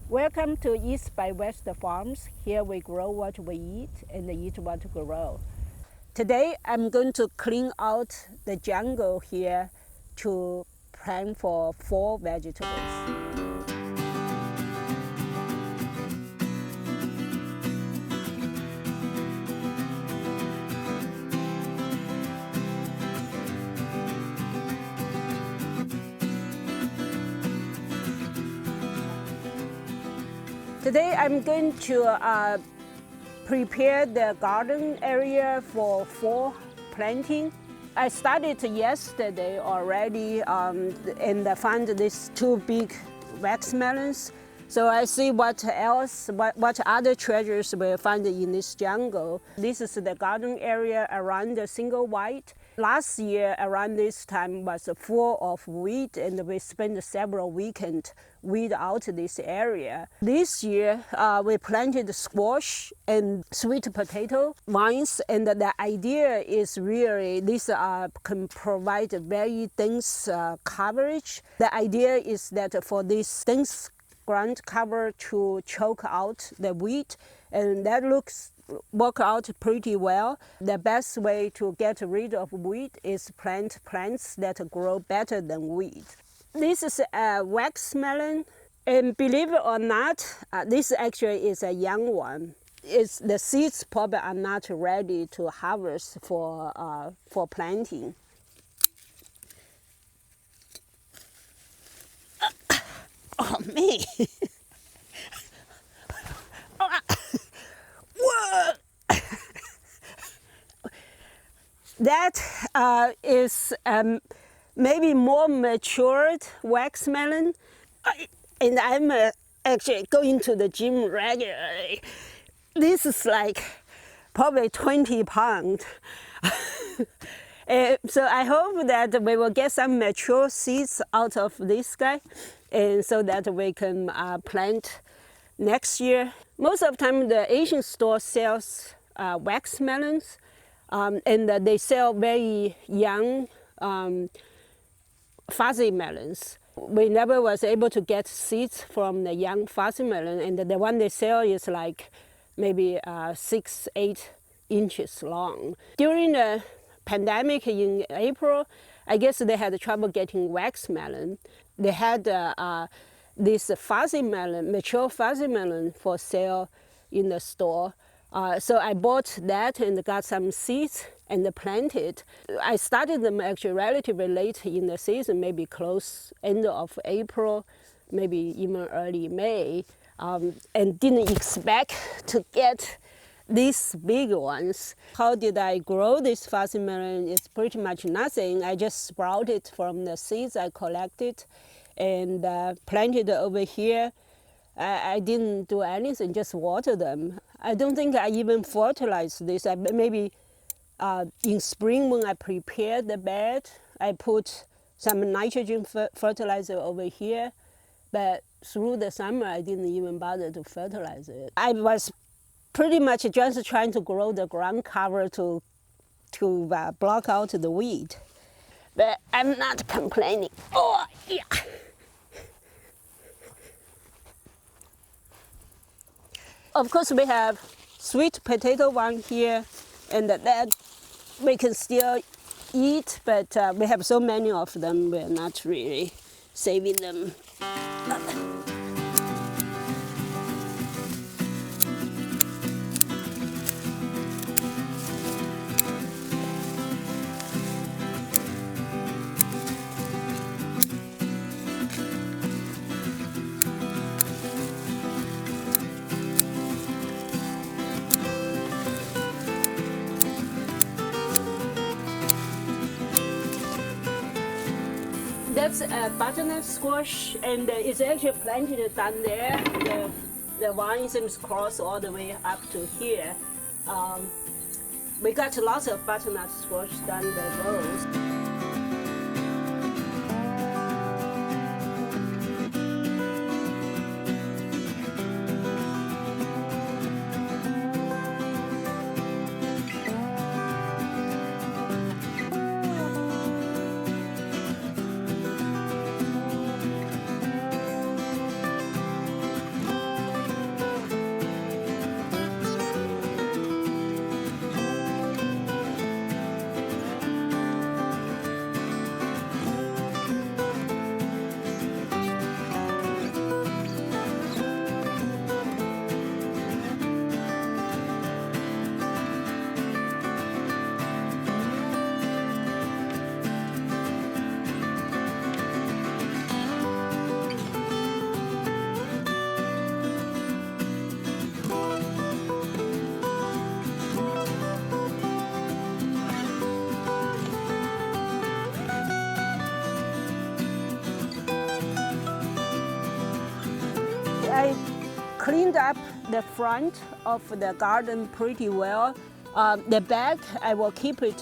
Welcome to East by West Farms. Here we grow what we eat and eat what we grow. Today I'm going to clean out the jungle here to plant for fall vegetables. Today I'm going to prepare the garden area for fall planting. I started yesterday already and I found these two big wax melons. So I see what else, what other treasures we'll find in this jungle. This is the garden area around the single white. Last year around this time was full of weed and we spent several weekends weed out this area. This year we planted squash and sweet potato vines, and the idea is really this can provide very dense coverage. The idea is that for this dense ground cover to choke out the weed, and that work out pretty well. The best way to get rid of weed is plant plants that grow better than weed. This is a wax melon, and believe it or not, this actually is a young one. The seeds probably are not ready to harvest for planting. Oh man! Whoa! That is maybe more matured wax melon, and I'm actually going to the gym regularly. This is like probably 20 pounds. So I hope that we will get some mature seeds out of this guy, and so that we can plant next year. Most of the time the Asian store sells wax melons, and they sell very young fuzzy melons. We never was able to get seeds from the young fuzzy melon, and the one they sell is like maybe 6-8 inches long. During the pandemic in April, I guess they had trouble getting wax melon. They had this fuzzy melon, mature fuzzy melon for sale in the store. So I bought that and got some seeds and planted. I started them actually relatively late in the season, maybe close end of April, maybe even early May, and didn't expect to get these big ones. How did I grow this fuzzy melon? It's pretty much nothing. I just sprouted from the seeds I collected and planted over here. I didn't do anything, just water them. I don't think I even fertilized this. Maybe in spring when I prepared the bed, I put some nitrogen fertilizer over here, but through the summer I didn't even bother to fertilize it. I was pretty much just trying to grow the ground cover to block out the weed. But I'm not complaining. Oh, yeah. Of course, we have sweet potato one here, and that we can still eat, but we have so many of them, we're not really saving them. That's a butternut squash, and it's actually planted down there. The vine seems cross all the way up to here. We got lots of butternut squash down the rows. I cleaned up the front of the garden pretty well. The back, I will keep it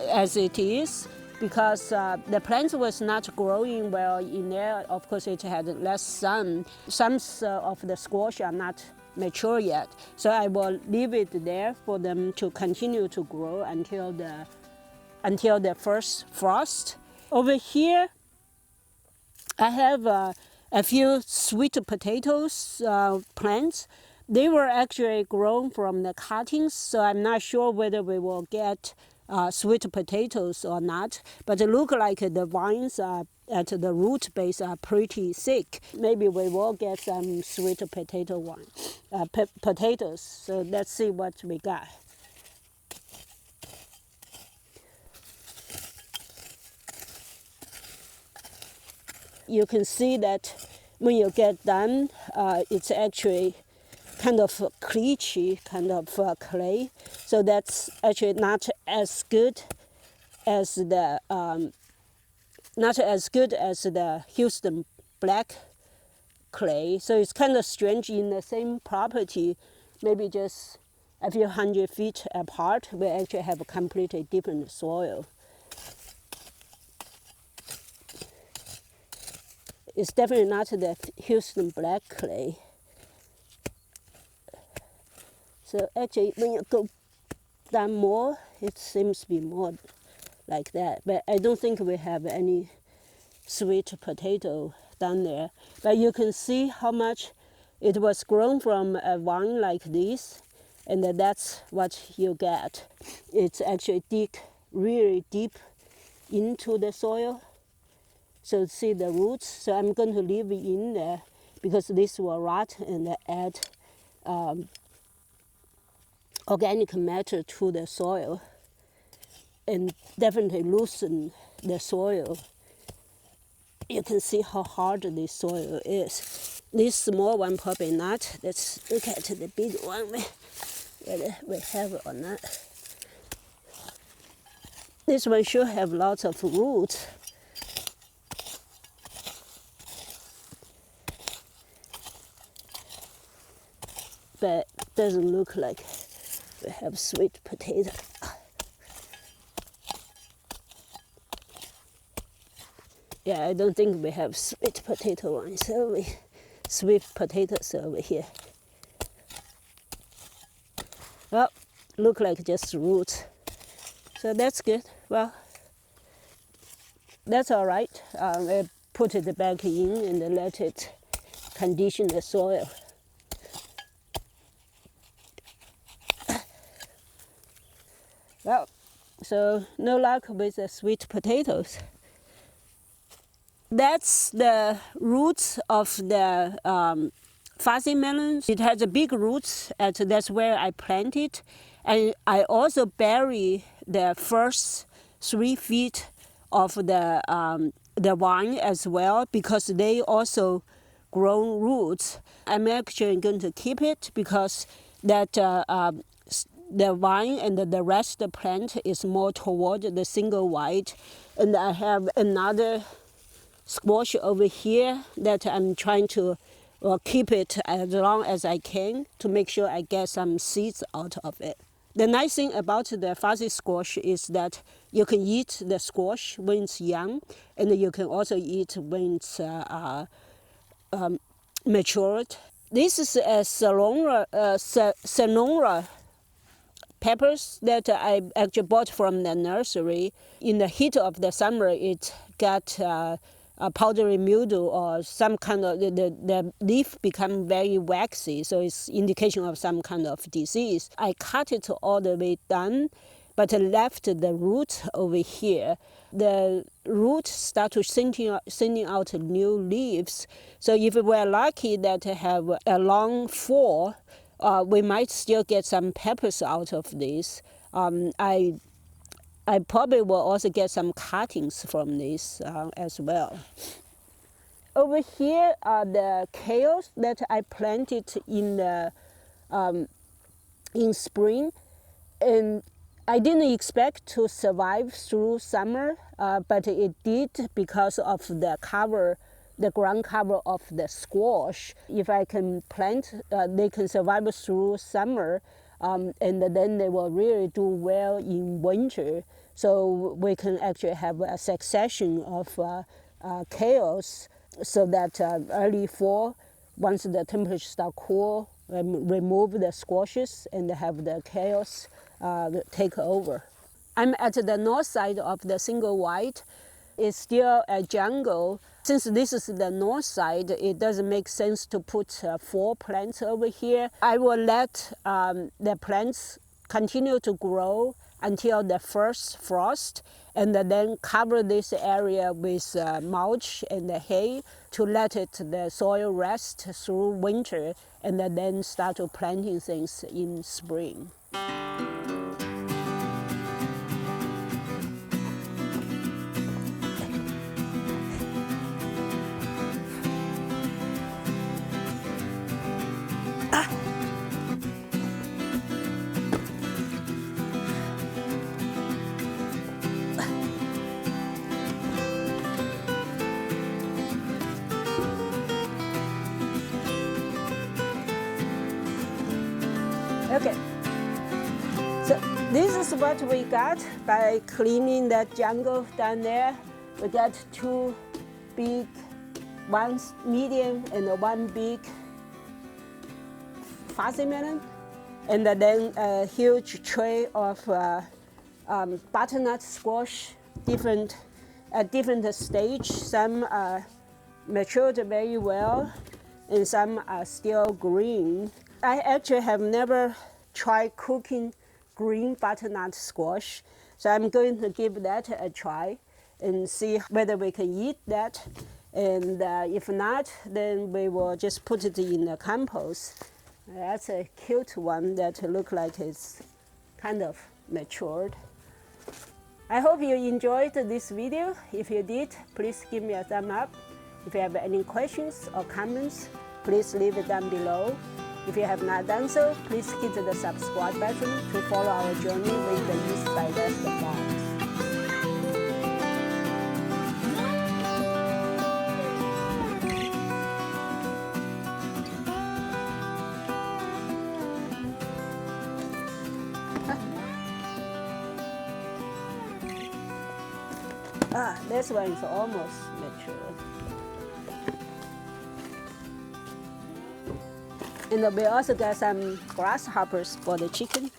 as it is because the plants was not growing well in there. Of course, it had less sun. Some of the squash are not mature yet, so I will leave it there for them to continue to grow until the first frost. Over here, I have a few sweet potatoes plants. They were actually grown from the cuttings, so I'm not sure whether we will get sweet potatoes or not. But it looks like the vines at the root base are pretty thick. Maybe we will get some sweet potatoes. So let's see what we got. You can see that when you get done, it's actually kind of cleachy, kind of clay. So that's actually not as good as the Houston black clay. So it's kind of strange in the same property, maybe just a few 100 feet apart, we actually have a completely different soil. It's definitely not the Houston black clay. So actually, when you go down more, it seems to be more like that. But I don't think we have any sweet potato down there. But you can see how much it was grown from a vine like this, and that's what you get. It's actually dig really deep into the soil. So see the roots. So I'm going to leave it in there because this will rot and add organic matter to the soil and definitely loosen the soil. You can see how hard this soil is. This small one probably not. Let's look at the big one, whether we have it or not. This one should have lots of roots. But it doesn't look like we have sweet potato. Yeah, I don't think we have sweet potato ones. So sweet potatoes over here. Well, look like just roots. So that's good. Well, that's all right. I put it back in and let it condition the soil. Well, so no luck with the sweet potatoes. That's the roots of the fuzzy melons. It has a big roots, and that's where I planted. And I also bury the first 3 feet of the vine as well because they also grow roots. I'm actually going to keep it because that the vine and the rest of the plant is more toward the single white. And I have another squash over here that I'm trying to keep it as long as I can to make sure I get some seeds out of it. The nice thing about the fuzzy squash is that you can eat the squash when it's young, and you can also eat when it's matured. This is a Sonora peppers that I actually bought from the nursery. In the heat of the summer, it got a powdery mildew or some kind of, the leaf become very waxy, so it's indication of some kind of disease. I cut it all the way down, but left the root over here. The roots start to sending out new leaves. So if we're lucky that have a long fall, we might still get some peppers out of this. I probably will also get some cuttings from this as well. Over here are the kales that I planted in the in spring, and I didn't expect to survive through summer, but it did because of the cover the ground cover of the squash. If I can plant, they can survive through summer, and then they will really do well in winter. So we can actually have a succession of kales, so that early fall, once the temperature start cool, remove the squashes and have the kales take over. I'm at the north side of the single white. It's still a jungle. Since this is the north side, it doesn't make sense to put 4 plants over here. I will let the plants continue to grow until the first frost, and then cover this area with mulch and hay to let the soil rest through winter, and then start to planting things in spring. Okay, so this is what we got by cleaning that jungle down there. We got 2 big, 1 medium and 1 big fuzzy melon, and then a huge tray of butternut squash, at different stage. Some matured very well, and some are still green. I actually have never tried cooking green butternut squash, so I'm going to give that a try and see whether we can eat that. And if not, then we will just put it in the compost. That's a cute one that looks like it's kind of matured. I hope you enjoyed this video. If you did, please give me a thumb up. If you have any questions or comments, please leave it down below. If you have not done so, please hit the subscribe button to follow our journey with the East by West Farms. This one is almost mature. And we also got some grasshoppers for the chicken.